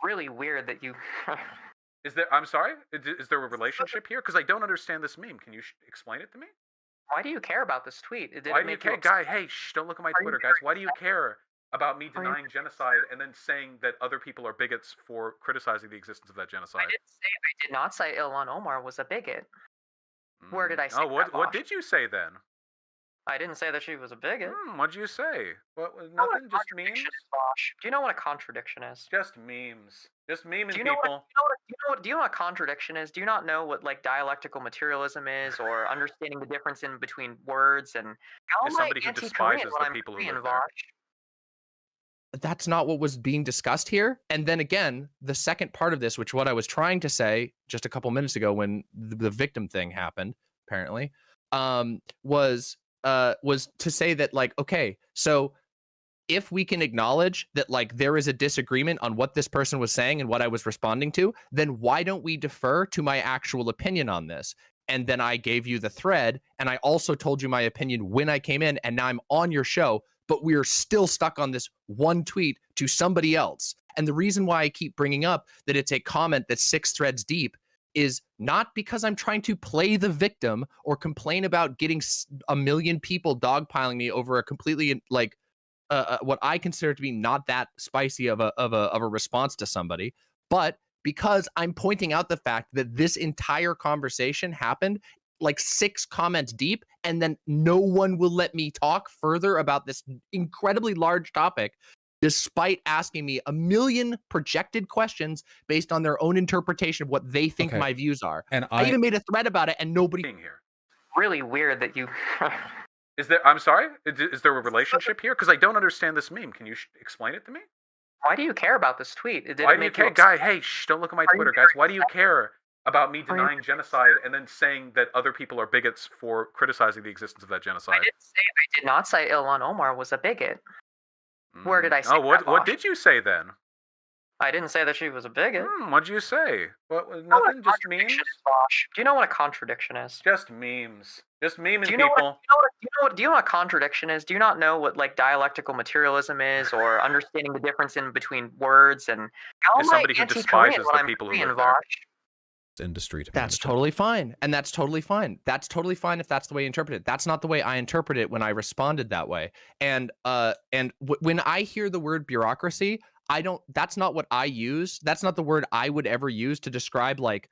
Really weird that you. Is there? I'm sorry. Is there a relationship here? Because I don't understand this meme. Can you explain it to me? Why do you care about this tweet? Did Why it do you make you care, upset? guy? Hey, shh! Don't look at my Are you Twitter, guys. Why do you very care about me upset? Are you? denying genocide and then saying that other people are bigots for criticizing the existence of that I genocide? didn't say. I did not say Ilhan Omar was a bigot. Where did I say Oh, that, what Vosh? did you say then? I didn't say that she was a bigot. What'd you say? What? You know what a Nothing. Just contradiction memes. is, Vosh? Do you know what a contradiction is? Just memes. Just Do memeing you know what? people. Do you know what a contradiction is? Do you not know what like dialectical materialism is, or understanding the difference in between words? And how Is am I somebody who anti-Korean despises when the I'm people who Korean, live there. Vosh? That's not what was being discussed here. And then again, the second part of this, which what I was trying to say just a couple minutes ago when the victim thing happened, apparently, was to say that like, okay, so if we can acknowledge that like there is a disagreement on what this person was saying and what I was responding to, then why don't we defer to my actual opinion on this? And then I gave you the thread, and I also told you my opinion when I came in, and now I'm on your show, but we are still stuck on this one tweet to somebody else. And the reason why I keep bringing up that it's a comment that's 6 threads deep is not because I'm trying to play the victim or complain about getting a million people dogpiling me over a completely like what I consider to be not that spicy of a response to somebody, but because I'm pointing out the fact that this entire conversation happened like 6 comments deep, and then no one will let me talk further about this incredibly large topic, despite asking me a million projected questions based on their own interpretation of what they think Okay. my views are. And I even made a thread about it, and nobody. Being here. Really weird that you. Is there? I'm sorry. Is there a relationship here? Because I don't understand this meme. Can you explain it to me? Why do you care about this tweet? Did Why it do you make you care, upset? guy? Hey, shh! Don't look at my Are you Twitter, guys. very Why do you upset? care about me Are you? denying genocide and then saying that other people are bigots for criticizing the existence of that I genocide? didn't say. I did not say Ilhan Omar was a bigot. Where did I say Oh, that, what Vosh? did you say then? I didn't say that she was a bigot. What'd you say? What? You know what a Nothing. Just contradiction memes. is, Vosh? Do you know what a contradiction is? Just memes. Just memeing Do you know what? people. Do you know what a contradiction is? Do you not know what like dialectical materialism is, or understanding the difference in between words? And how Is am I somebody who anti-Korean despises when the I'm people who Korean, live there. Vosh? industry to That's manage it. totally fine. And that's totally fine. That's totally fine if that's the way you interpret it. That's not the way I interpret it when I responded that way. And when I hear the word bureaucracy, I don't that's not what I use. That's not the word I would ever use to describe like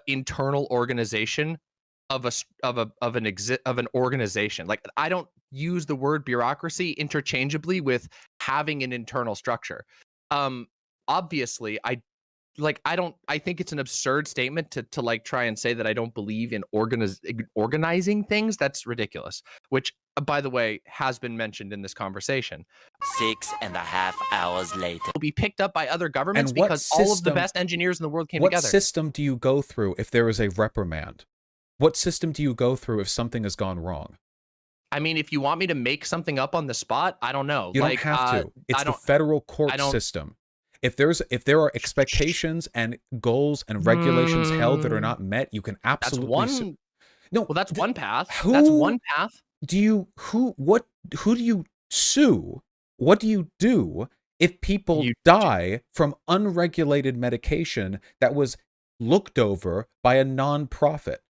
internal organization of an organization. Like I don't use the word bureaucracy interchangeably with having an internal structure. Obviously I think it's an absurd statement to like try and say that I don't believe in organizing things. That's ridiculous, which by the way has been mentioned in this conversation. 6.5 hours later. Will be picked up by other governments And what because all of the system- best engineers in the world came What together. system do you go through if there is a reprimand? What system do you go through if something has gone wrong? I mean, if you want me to make something up on the spot, I don't know. You don't have to. It's the federal court system. If there are expectations and goals and regulations held that are not met, you can absolutely that's one path. Who That's one path. Who do you sue? What do you do if people die from unregulated medication that was looked over by a non-profit?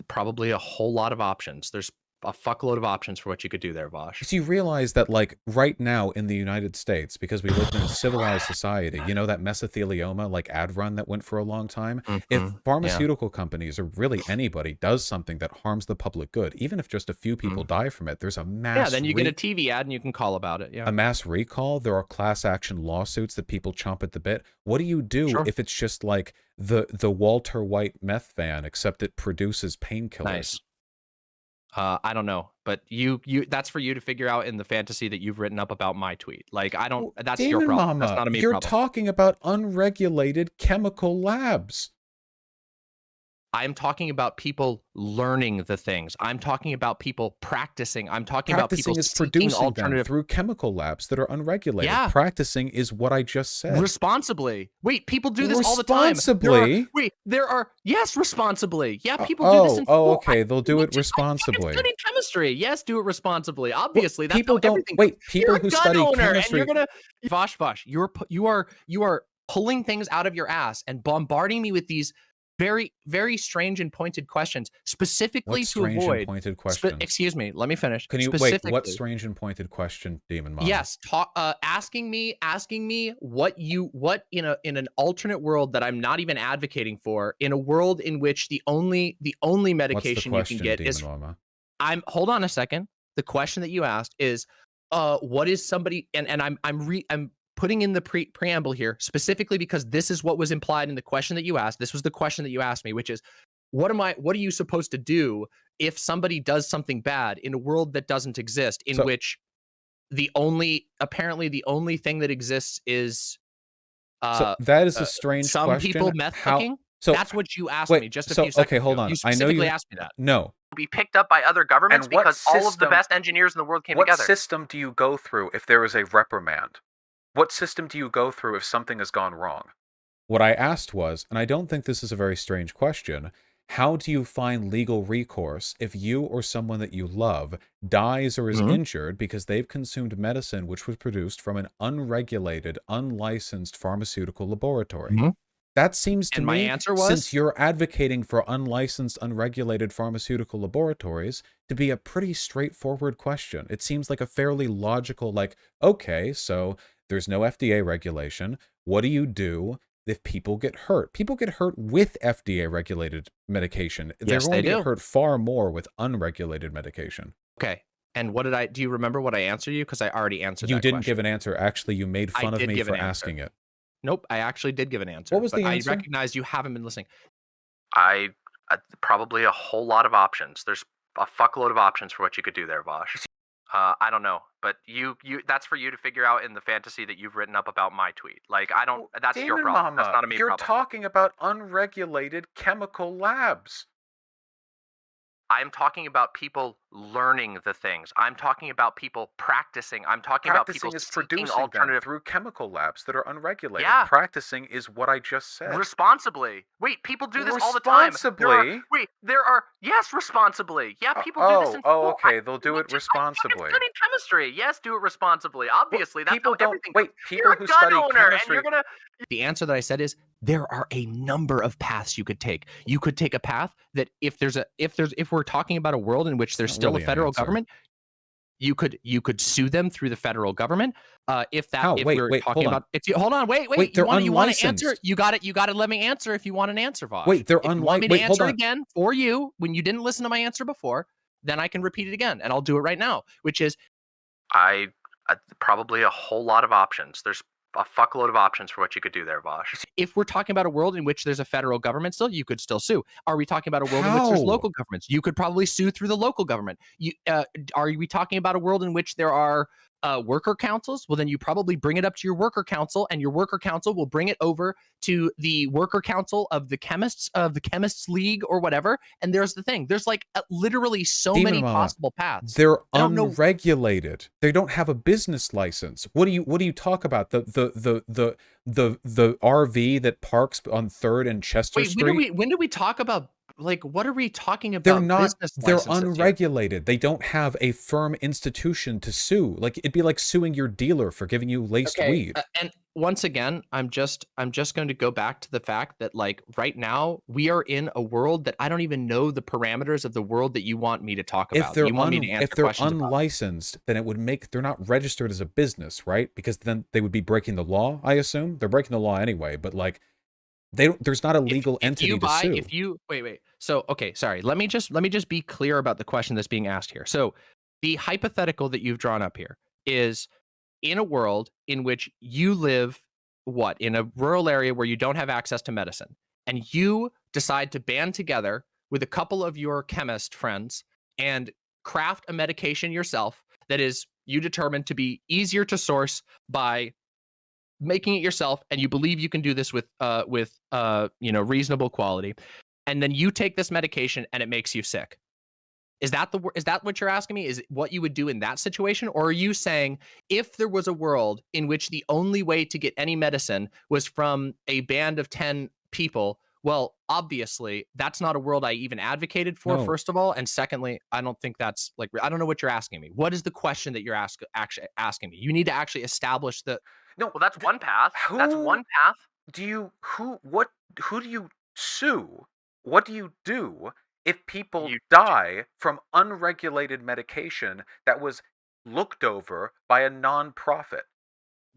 Probably a whole lot of options. There's a fuckload of options for what you could do there, Vosh. So you realize that, like, right now in the United States, because we live in a civilized society, you know that mesothelioma, like, ad run that went for a long time? If pharmaceutical companies, or really anybody, does something that harms the public good, even if just a few people die from it, there's a mass... Yeah, then you get a TV ad and you can call about it, a mass recall, there are class action lawsuits that people chomp at the bit. What do you do if it's just like the Walter White meth van, except it produces painkillers? Nice. I don't know, but you that's for you to figure out in the fantasy that you've written up about my tweet. Like I don't. That's your problem. That's not a me problem. You're talking about unregulated chemical labs. I'm talking about people learning the things. I'm talking about people practicing. I'm talking about people Practicing is seeking producing them alternative. through chemical labs that are unregulated. Yeah. Practicing is what I just said. Responsibly. Wait, people do this all the time. Responsibly? Yes, responsibly. Yeah, people do this in school. Okay, they'll do it responsibly. I studied chemistry. Yes, do it responsibly. Obviously, that's people how don't everything. wait. People You're a who gun study owner, chemistry. and you're gonna Vosh. You are pulling things out of your ass and bombarding me with these very, very strange and pointed questions, specifically What to avoid. strange and pointed questions? Excuse me. Let me finish. Can you wait? What strange and pointed question, DemonMel? Yes, asking me what in an alternate world that I'm not even advocating for, in a world in which the only medication you can get is. Hold on a second. The question that you asked is, what is somebody? And I'm putting in the preamble here specifically because this is what was implied in the question that you asked. This was the question that you asked me, which is, what are you supposed to do if somebody does something bad in a world that doesn't exist, in which apparently the only thing that exists is so that is a strange some question. People meth cooking. So that's what you asked me just a few seconds okay, hold on. You specifically asked me that. No. Be picked up by other governments because all of the best engineers in the world came together. What system do you go through if there is a reprimand? What system do you go through if something has gone wrong? What I asked was, and I don't think this is a very strange question, how do you find legal recourse if you or someone that you love dies or is injured because they've consumed medicine which was produced from an unregulated, unlicensed pharmaceutical laboratory? That seems to me, my answer was, since you're advocating for unlicensed, unregulated pharmaceutical laboratories, to be a pretty straightforward question. It seems like a fairly logical, like, okay, so there's no FDA regulation. What do you do if people get hurt? People get hurt with FDA-regulated medication. They're going to get hurt far more with unregulated medication. Okay. And do you remember what I answered you? Because I already answered You didn't give an answer. Actually, you made fun of me for asking it. Nope, I actually did give an answer. What was the answer? I recognize you haven't been listening. Probably a whole lot of options. There's a fuckload of options for what you could do there, Vosh. I don't know, but that's for you to figure out in the fantasy that you've written up about my tweet. Like, I don't. That's your problem. That's not a me problem. You're talking about unregulated chemical labs. I'm talking about people learning the things. I'm talking about people practicing. I'm talking about people seeking alternative through chemical labs that are unregulated. Yeah. Practicing is what I just said. Responsibly. Wait, people do this all the time. Responsibly? Yes, responsibly. Yeah, people do this in school. Okay, they'll do it responsibly. I studied chemistry. Yes, do it responsibly. Obviously, that's how everything. People who study chemistry. The answer that I said is, there are a number of paths you could take. You could take a path that if we're talking about a world in which there's still a federal government, you could sue them through the federal government. Hold on, wait. You want to answer? You got to let me answer if you want an answer, Vosh. Wait, they're unlicensed. Want me to answer again for you when you didn't listen to my answer before? Then I can repeat it again, and I'll do it right now. Which is, probably a whole lot of options. There's a fuckload of options for what you could do there, Vosh. If we're talking about a world in which there's a federal government still, you could still sue. Are we talking about a world in which there's local governments? You could probably sue through the local government. Are we talking about a world in which there are worker councils? Well, then you probably bring it up to your worker council, and your worker council will bring it over to the worker council of the chemists league or whatever. And there's the thing. There's like literally so many possible paths. They're unregulated. They don't have a business license. What do you talk about? The RV that parks on 3rd and Chester Street? When do we talk about? Like, what are we talking about? They're not. They're unregulated. They don't have a firm institution to sue. Like, it'd be like suing your dealer for giving you laced weed. And once again, I'm just going to go back to the fact that, like, right now we are in a world that I don't even know the parameters of the world that you want me to talk about. If they're unlicensed, then it would make they're not registered as a business, right? Because then they would be breaking the law. I assume they're breaking the law anyway. But like, there's not a legal entity to sue. Wait. So, okay, sorry. Let me just be clear about the question that's being asked here. So, the hypothetical that you've drawn up here is, in a world in which you live in a rural area where you don't have access to medicine, and you decide to band together with a couple of your chemist friends and craft a medication yourself that is you determine to be easier to source by making it yourself, and you believe you can do this with reasonable quality, and then you take this medication and it makes you sick. Is that what you're asking me? Is what you would do in that situation? Or are you saying if there was a world in which the only way to get any medicine was from a band of 10 people, well, obviously that's not a world I even advocated for, first of all. And secondly, I don't think that's like, I don't know what you're asking me. What is the question that you're actually asking me? You need to actually establish the. No, well, that's one path. That's one path. Who do you sue? What do you do if people die from unregulated medication that was looked over by a non-profit?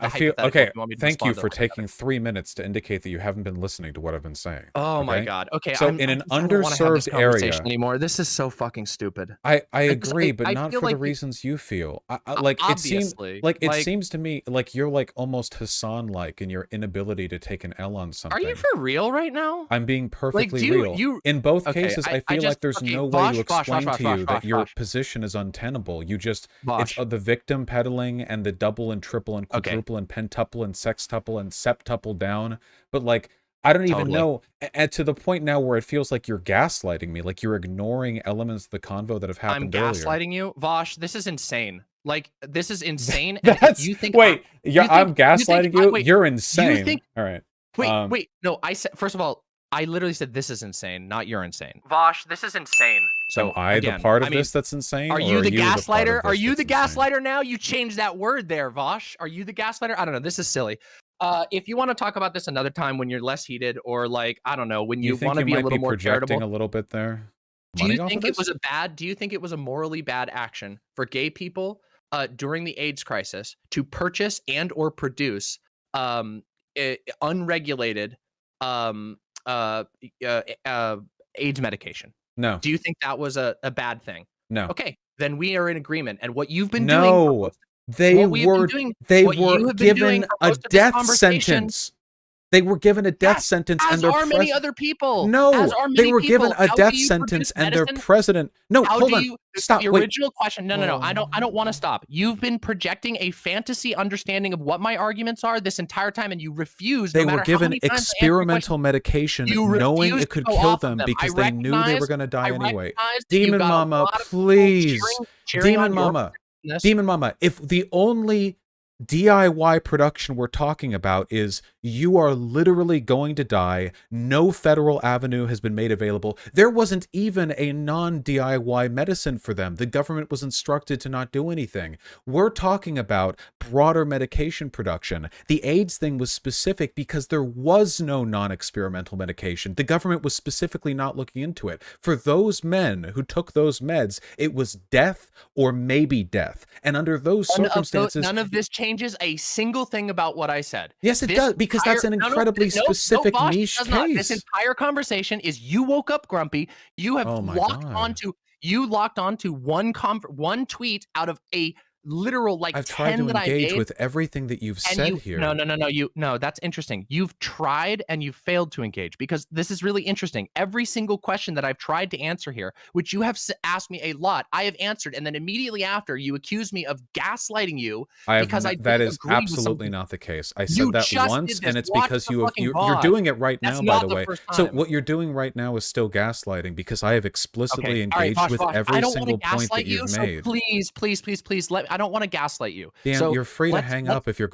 I feel okay. Thank you for taking 3 minutes to indicate that you haven't been listening to what I've been saying. Oh my God. Okay. So in an underserved area anymore. This is so fucking stupid. I agree, but not for the reasons you feel. Like it seems to me like you're like almost Hassan-like in your inability to take an L on something. Are you for real right now? I'm being perfectly real. In both cases, I feel like there's no way to explain to you that your position is untenable. You just it's the victim peddling and the double and triple and quadruple and pentuple and sextuple and septuple down, but like I don't even know, and to the point now where it feels like you're gaslighting me, like you're ignoring elements of the convo that have happened earlier. I'm gaslighting you, Vosh. This is insane. Like this is insane. That's you think I'm gaslighting you? You're insane. All right. Wait. No, I said first of all, I literally said this is insane, not you're insane. Vosh, this is insane. So am I the part of this that's insane? Are you the gaslighter? Are you the gaslighter now? You changed that word there, Vosh. Are you the gaslighter? I don't know. This is silly. If you want to talk about this another time when you're less heated, or like I don't know, when you want to be a little more charitable, a little bit there. Do you think it was a bad? Do you think it was a morally bad action for gay people during the AIDS crisis to purchase and or produce unregulated AIDS medication? No. Do you think that was a bad thing? No. Okay, then we are in agreement. And what you've been doing, they were given a death sentence. They were given a death sentence, and their many other people. No, they were given a death sentence, and their president. No, hold on. Stop. The original question. No. I don't want to stop. You've been projecting a fantasy understanding of what my arguments are this entire time, and you refuse. They were given experimental medication, knowing it could kill them because they knew they were going to die anyway. Demon Mama, please. Demon Mama. If the only DIY production we're talking about is you are literally going to die, no federal avenue has been made available. There wasn't even a non-DIY medicine for them. The government was instructed to not do anything. We're talking about broader medication production. The AIDS thing was specific because there was no non-experimental medication. The government was specifically not looking into it. For those men who took those meds, it was death or maybe death. And under those circumstances, none of this changes a single thing about what I said. Yes, it does, because that's an incredibly specific niche case. This entire conversation is you woke up grumpy. You have locked onto one tweet out of a literal like I've tried to engage with everything that you've said here. No, that's interesting. You've tried and you've failed to engage, because this is really interesting. Every single question that I've tried to answer here, which you have asked me a lot, I have answered, and then immediately after you accuse me of gaslighting you because that is absolutely not the case. I said that once, and it's because you're doing it right now, by the way. So what you're doing right now is still gaslighting, because I have explicitly engaged with every single point that you've made. Please let I don't want to gaslight you. Dan, so you're free to hang up if you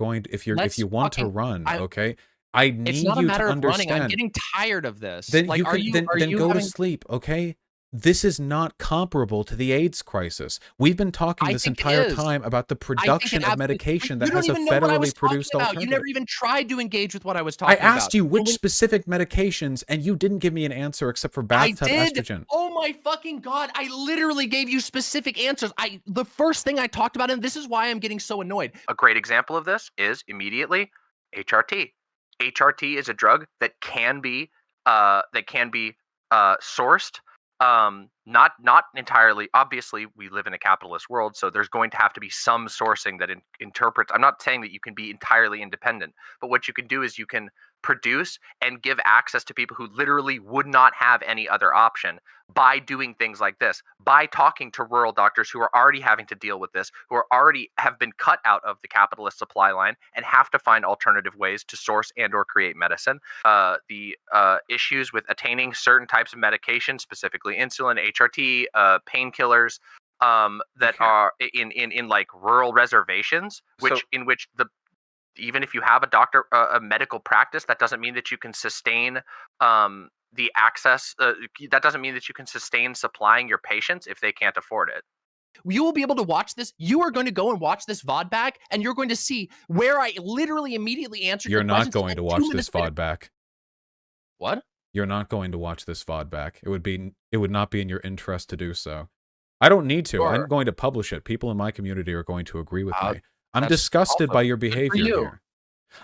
want to run. Okay, I need it's not a you matter to of understand. Running. I'm getting tired of this. Then like, then go to sleep. Okay. This is not comparable to the AIDS crisis. We've been talking this entire time about the production of medication that has a federally produced alternative. You never even tried to engage with what I was talking about. I asked you which specific medications, and you didn't give me an answer except for bathtub estrogen. Oh my fucking God. I literally gave you specific answers. The first thing I talked about, and this is why I'm getting so annoyed. A great example of this is immediately HRT. HRT is a drug that can be sourced not entirely. Obviously, we live in a capitalist world, so there's going to have to be some sourcing that interprets. I'm not saying that you can be entirely independent, but what you can do is you can produce and give access to people who literally would not have any other option by doing things like this, by talking to rural doctors who are already having to deal with this, who are already have been cut out of the capitalist supply line and have to find alternative ways to source and or create medicine. The issues with attaining certain types of medication, specifically insulin, HRT, painkillers, that are in like rural reservations, in which the even if you have a doctor, a medical practice, that doesn't mean that you can sustain the access. That doesn't mean that you can sustain supplying your patients if they can't afford it. You will be able to watch this. You are going to go and watch this VOD back, and you're going to see where I literally immediately answered. You're not going to watch this VOD back. What? You're not going to watch this VOD back. It would not be in your interest to do so. I don't need to. Sure. I'm going to publish it. People in my community are going to agree with me. I'm disgusted by your behavior here.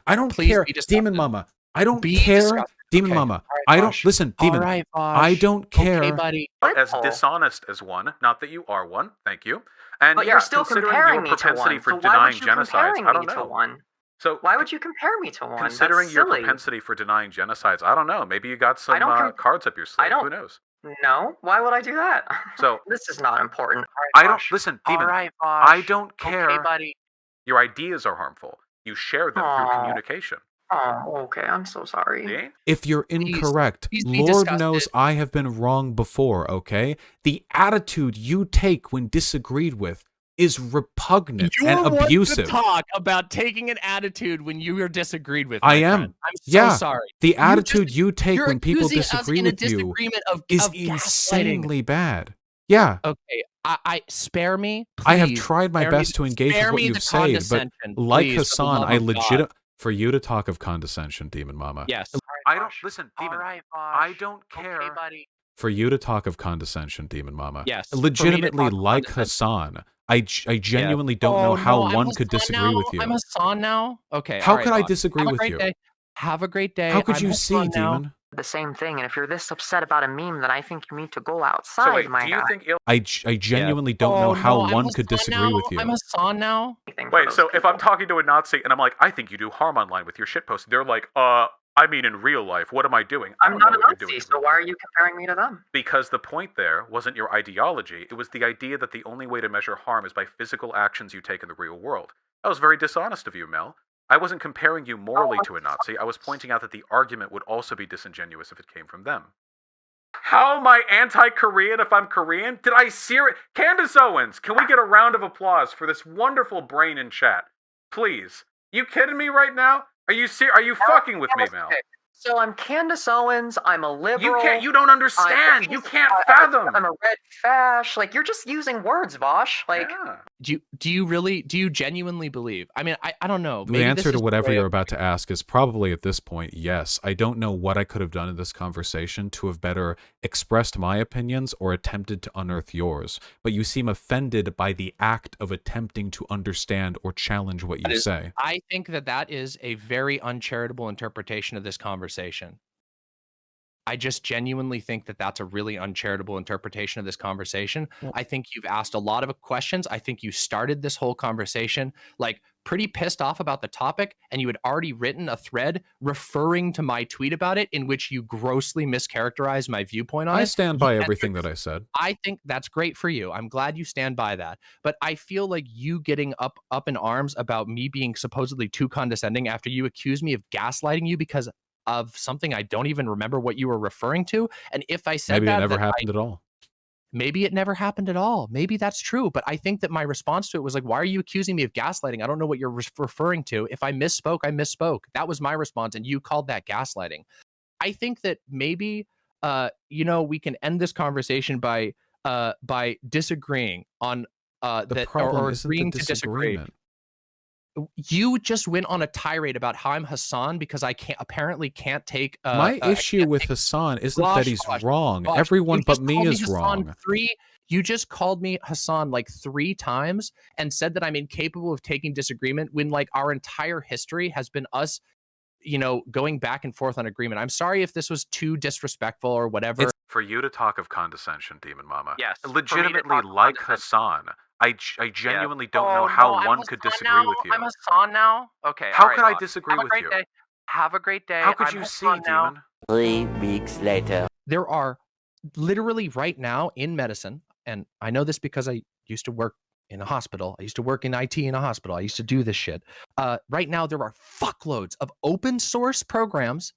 I don't care, Demon Mama. I don't care, Demon Mama. I don't listen, Demon. I don't care. Okay, buddy. As dishonest as one, not that you are one. Thank you. And but you're still comparing me to one. For denying genocides, I don't know. So why would you compare me to one? Considering your propensity for denying genocides, I don't know. Maybe you got some cards up your sleeve. Who knows? No. Why would I do that? So this is not important. I don't listen, Demon. I don't care. Okay, buddy. Your ideas are harmful. You share them through communication. Oh, okay. I'm so sorry. Yeah? If you're incorrect, Lord knows I have been wrong before, okay? The attitude you take when disagreed with is repugnant and abusive. You want to talk about taking an attitude when you are disagreed with. I am. Friend. I'm so sorry. The attitude you take when people disagree with you is of insanely bad. Yeah. Okay. I spare me. Please. I have tried my best to engage with what you've said, but like Hassan, I legit for you to talk of condescension, Demon Mama. Yes. I don't listen, Demon. I don't care. Okay, buddy. For you to talk of condescension, Demon Mama. Yes. Legitimately, like Hassan, I genuinely don't know how one could disagree with you. I'm Hassan now. Okay. How could I disagree with you? Have a great day. How could you see, Demon? The same thing, and if you're this upset about a meme, then I think you need to go outside. So wait, do you think I genuinely don't know how one could disagree with you. I'm Hassan now. Wait, so if I'm talking to a Nazi and I'm like, I think you do harm online with your shitpost, they're like, I mean in real life, what am I doing? I'm not a Nazi, so why are you comparing me to them? Because the point there wasn't your ideology, it was the idea that the only way to measure harm is by physical actions you take in the real world. That was very dishonest of you, Mel. I wasn't comparing you morally to a Nazi. I was pointing out that the argument would also be disingenuous if it came from them. How am I anti-Korean if I'm Korean? Did I Candace Owens, can we get a round of applause for this wonderful brain in chat? Please. You kidding me right now? Are you fucking with me, Mel? So I'm Candace Owens, I'm a liberal. You don't understand. You can't fathom. I'm a red fash. Like, you're just using words, Vosh. Like, do you genuinely believe? I mean, I don't know. The answer to whatever you're about to ask is probably at this point, yes. I don't know what I could have done in this conversation to have better expressed my opinions or attempted to unearth yours. But you seem offended by the act of attempting to understand or challenge what you say. I think that is a very uncharitable interpretation of this conversation. I just genuinely think that that's a really uncharitable interpretation of this conversation. I think you've asked a lot of questions. I think you started this whole conversation like pretty pissed off about the topic, and you had already written a thread referring to my tweet about it in which you grossly mischaracterized my viewpoint on it. I stand by everything that I said. I think that's great for you. I'm glad you stand by that. But I feel like you getting up in arms about me being supposedly too condescending after you accuse me of gaslighting you because of something I don't even remember what you were referring to. And if I said maybe it never happened at all. Maybe it never happened at all. Maybe that's true. But I think that my response to it was like, why are you accusing me of gaslighting? I don't know what you're referring to. If I misspoke, I misspoke. That was my response. And you called that gaslighting. I think that maybe, we can end this conversation by disagreeing on that or agreeing to disagree. You just went on a tirade about how I'm Hassan because I apparently can't take. My issue with Hassan isn't that he's wrong. Everyone but me is wrong. You just called me Hassan like 3 times and said that I'm incapable of taking disagreement when like our entire history has been us going back and forth on agreement. I'm sorry if this was too disrespectful or whatever. For you to talk of condescension, Demon Mama. Yes. Legitimately, like Hassan, I genuinely don't know how one could disagree with you. I'm Hassan now? Okay. How could I disagree with you? Have a great day. How could you see, Demon? 3 weeks later. There are literally right now in medicine, and I know this because I used to work in a hospital. I used to work in IT in a hospital. I used to do this shit. Right now, there are fuckloads of open source programs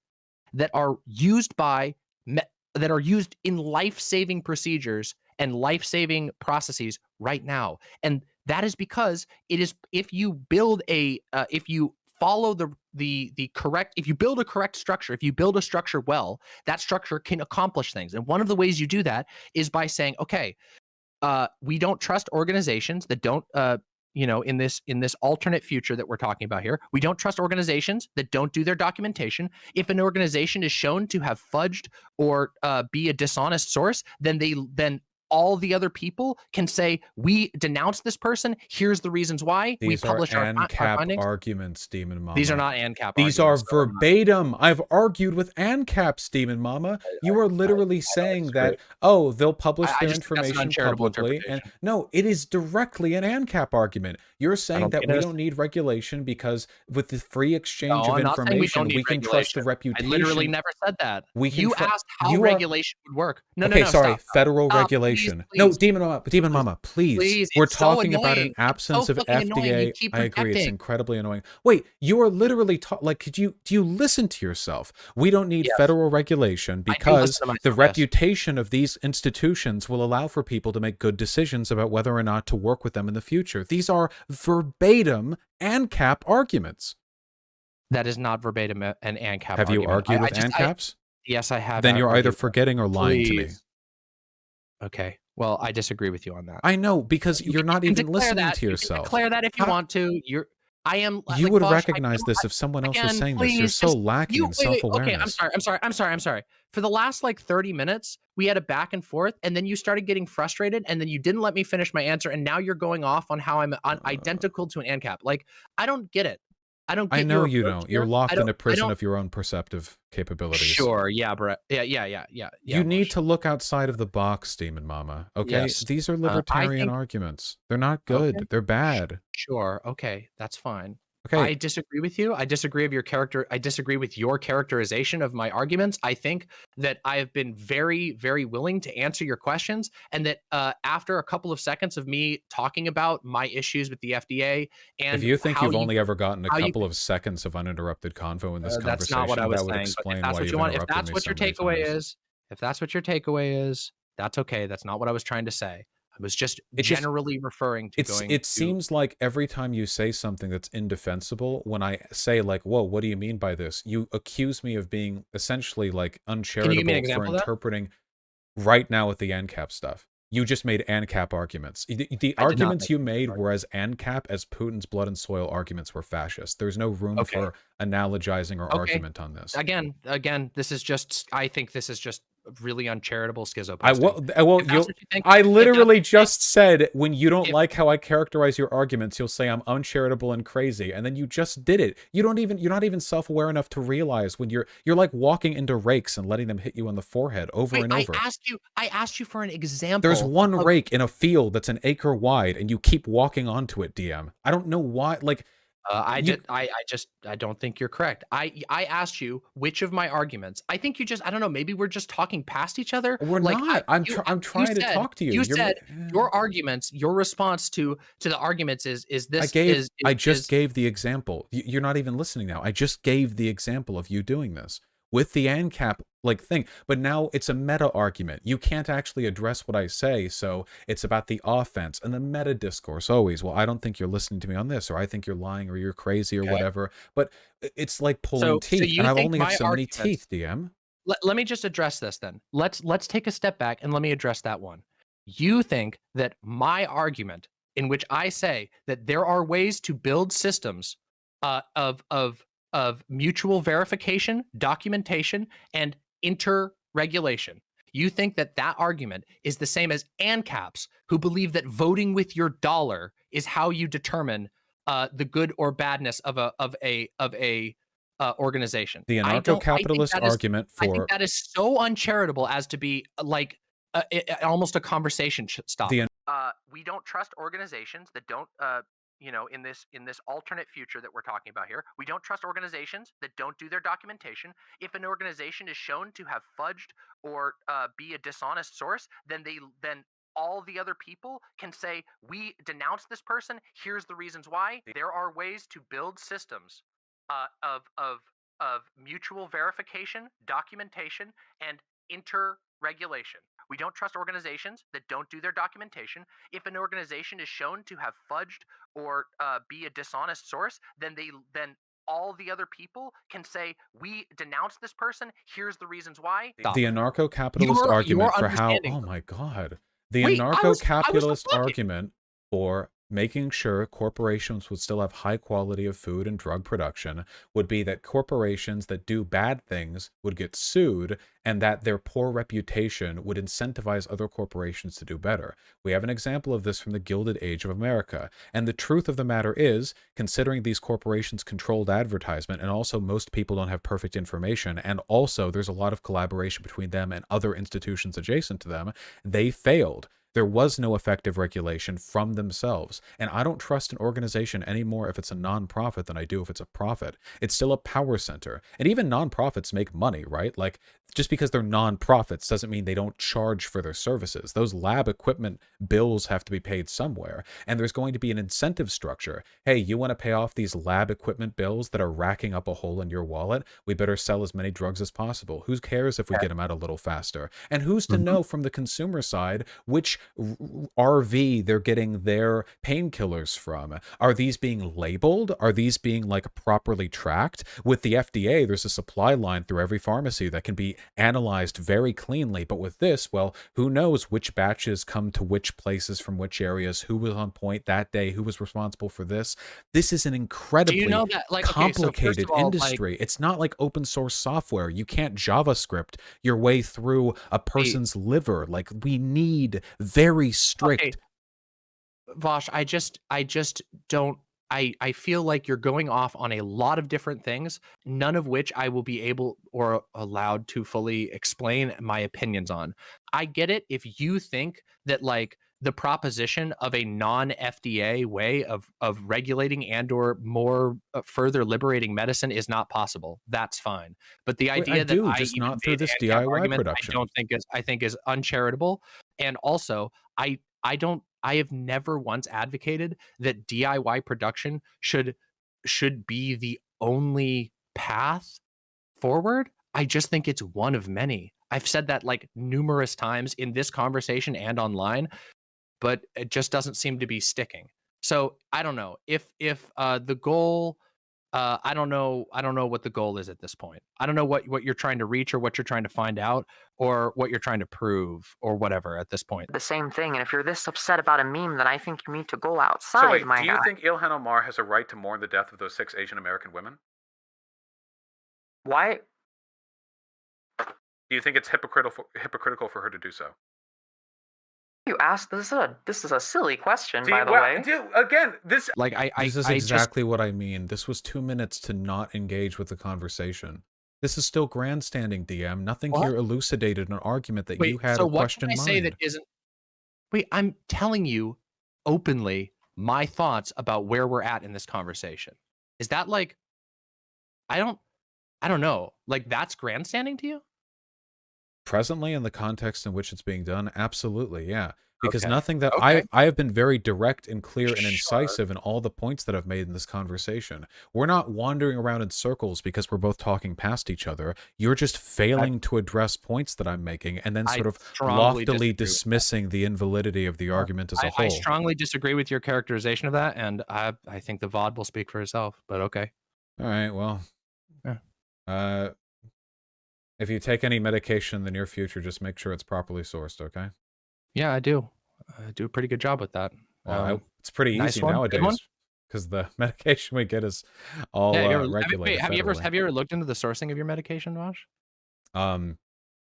that are used that are used in life-saving procedures and life-saving processes right now. And that is because it is, if you build if you follow the correct, if you build a correct structure, if you build a structure well, that structure can accomplish things. And one of the ways you do that is by saying, okay, we don't trust organizations that don't, in this alternate future that we're talking about here, we don't trust organizations that don't do their documentation. If an organization is shown to have fudged or be a dishonest source, then all the other people can say, we denounce this person. Here's the reasons why. These we publish are our ANCAP arguments, Demon Mama. These are not ANCAP These arguments. are verbatim. I've argued with ANCAPs, Demon Mama. You are literally saying that, oh, they'll publish their information publicly. And no, it is directly an ANCAP argument. You're saying that we don't need regulation because with the free exchange of information, we can trust the reputation. I literally never said that. You asked how regulation would work. No, sorry, stop. federal regulation. Please. No, Demon Mama, please. We're talking about an absence of FDA. I agree, it's incredibly annoying. Wait, you are literally do you listen to yourself? We don't need federal regulation because the reputation of these institutions will allow for people to make good decisions about whether or not to work with them in the future. These are verbatim ANCAP arguments. That is not verbatim an ANCAP Have you argued with ANCAPs? Yes, I have. Then you're either forgetting or lying to me. Okay. Well, I disagree with you on that. I know, because you're not even listening to yourself. You can declare that if you want to. You would recognize this if someone else was saying this. You're so lacking in self-awareness. Okay, I'm sorry. For the last 30 minutes, we had a back and forth, and then you started getting frustrated, and then you didn't let me finish my answer, and now you're going off on how I'm identical to an ANCAP. I don't get it. I know you don't. You're locked in a prison of your own perceptive capabilities. Sure, yeah, bro. Yeah. You need to look outside of the box, Demon Mama. Okay, yes. These are libertarian arguments. They're not good. Okay. They're bad. Sure. Okay, that's fine. Okay. I disagree with you. I disagree with your character. I disagree with your characterization of my arguments. I think that I have been very, very willing to answer your questions, and that after a couple of seconds of me talking about my issues with the FDA, and if you think you've only ever gotten a couple of seconds of uninterrupted convo in this conversation, that's not what I was saying. Explain if that's why what you want, if that's what your takeaway is, that's okay. That's not what I was trying to say. I was just generally referring to it seems like every time you say something that's indefensible, when I say whoa, what do you mean by this? You accuse me of being essentially uncharitable for interpreting right now with the ANCAP stuff. You just made ANCAP arguments. The arguments you made were as ANCAP as Putin's blood and soil arguments were fascist. There's no room for analogizing or argument on this. Again, this is just, I think this is just really uncharitable schizoposting. I literally just said, when you don't like how I characterize your arguments, you'll say I'm uncharitable and crazy, and then you just did it. You're not even self-aware enough to realize when you're like walking into rakes and letting them hit you on the forehead over and over. I asked you for an example. There's one rake in a field that's an acre wide, and you keep walking onto it, DM. I don't know why. I don't think you're correct. I asked you which of my arguments. I think you just, I don't know, maybe we're just talking past each other. We're not. I'm trying to talk to you. You said your arguments, your response to the arguments is this. I just gave the example. You're not even listening now. I just gave the example of you doing this with the ANCAP thing, but now it's a meta argument. You can't actually address what I say, so it's about the offense and the meta discourse always. Well, I don't think you're listening to me on this, or I think you're lying, or you're crazy, or whatever. But it's like pulling teeth, and I've only got so many teeth, DM. Let me just address this then. Let's take a step back and let me address that one. You think that my argument, in which I say that there are ways to build systems of mutual verification, documentation, and interregulation. You think that argument is the same as ANCAPs, who believe that voting with your dollar is how you determine the good or badness of a organization. The anarcho-capitalist argument I think for that is so uncharitable as to be like almost a conversation stopper. We don't trust organizations that don't you know, in this alternate future that we're talking about here, we don't trust organizations that don't do their documentation. If an organization is shown to have fudged or be a dishonest source, then all the other people can say, we denounce this person, here's the reasons why. There are ways to build systems of mutual verification, documentation, and interregulation. We don't trust organizations that don't do their documentation. If an organization is shown to have fudged or be a dishonest source, then all the other people can say, we denounce this person, here's the reasons why. The anarcho-capitalist argument for how, oh my God. The anarcho-capitalist argument for making sure corporations would still have high quality of food and drug production would be that corporations that do bad things would get sued, and that their poor reputation would incentivize other corporations to do better. We have an example of this from the Gilded Age of America. And the truth of the matter is, considering these corporations controlled advertisement, and also most people don't have perfect information, and also there's a lot of collaboration between them and other institutions adjacent to them, they failed. There was no effective regulation from themselves. And I don't trust an organization anymore if it's a nonprofit than I do if it's a profit. It's still a power center. And even nonprofits make money, right? Like, just because they're nonprofits doesn't mean they don't charge for their services. Those lab equipment bills have to be paid somewhere. And there's going to be an incentive structure. Hey, you want to pay off these lab equipment bills that are racking up a hole in your wallet? We better sell as many drugs as possible. Who cares if we get them out a little faster? And who's to know from the consumer side which RV they're getting their painkillers from? Are these being labeled? Are these being like properly tracked? With the FDA, there's a supply line through every pharmacy that can be analyzed very cleanly. But with this, well, who knows which batches come to which places from which areas, who was on point that day, who was responsible for this. This is an incredibly complicated industry. It's not like open source software. You can't JavaScript your way through a person's liver. Like, we need very strict. Vosh, I just don't. I feel like you're going off on a lot of different things, none of which I will be able or allowed to fully explain my opinions on. I get it if you think that like the proposition of a non-FDA way of regulating and or more further liberating medicine is not possible. That's fine. But the idea just not through this DIY production, I think is uncharitable. And also, I have never once advocated that DIY production should be the only path forward. I just think it's one of many. I've said that like numerous times in this conversation and online, but it just doesn't seem to be sticking. So I don't know if the goal. I don't know what the goal is at this point. I don't know what you're trying to reach or what you're trying to find out or what you're trying to prove or whatever at this point. The same thing. And if you're this upset about a meme, then I think you need to go outside. So wait, do you think Ilhan Omar has a right to mourn the death of those 6 Asian American women? Why? Do you think it's hypocritical for her to do so? You asked this is a silly question, by the way. Dude, again, this is exactly what I mean. This was 2 minutes to not engage with the conversation. This is still grandstanding, DM. Nothing here elucidated an argument that you had or questioned mine. So what can I say that isn't? Wait, I'm telling you openly my thoughts about where we're at in this conversation. Is that like, I don't know. Like, that's grandstanding to you? Presently, in the context in which it's being done, absolutely, yeah. Because nothing that I have been very direct and clear and incisive in all the points that I've made in this conversation. We're not wandering around in circles because we're both talking past each other. You're just failing to address points that I'm making and then sort of loftily dismissing the invalidity of the argument as a whole. I strongly disagree with your characterization of that, and I think the VOD will speak for itself, but okay. All right, well. Yeah. If you take any medication in the near future, just make sure it's properly sourced, okay? Yeah, I do. I do a pretty good job with that. Well, it's pretty easy nowadays because the medication we get is all regulated. Have you ever looked into the sourcing of your medication, Vosh?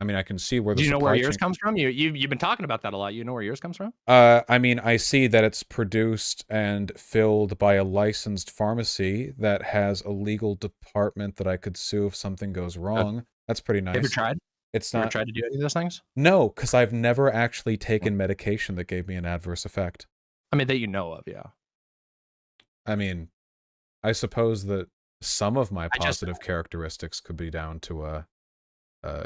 I mean, I can see where the Do you know where supply yours chain. comes from? You've been talking about that a lot. You know where yours comes from? I mean, I see that it's produced and filled by a licensed pharmacy that has a legal department that I could sue if something goes wrong. That's pretty nice. Have you tried? It's You ever not. tried to do any of those things? No, because I've never actually taken medication that gave me an adverse effect. I mean, that you know of, yeah. I mean, I suppose that some of my I just- positive characteristics could be down to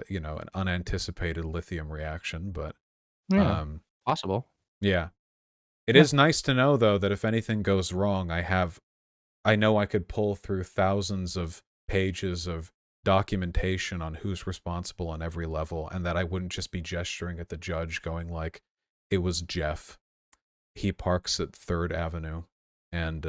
you know, an unanticipated lithium reaction, but Yeah, possible. yeah. It Yeah. is nice to know though that if anything goes wrong, I know I could pull through thousands of pages of documentation on who's responsible on every level, and that I wouldn't just be gesturing at the judge going like, it was Jeff. He parks at 3rd Avenue. And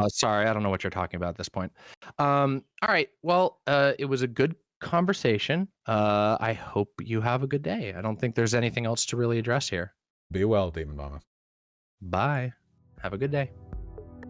Sorry, I don't know what you're talking about at this point. All right. Well, it was a good conversation. I hope you have a good day. I don't think there's anything else to really address here. be well, Demon Mama. Bye. Have a good day.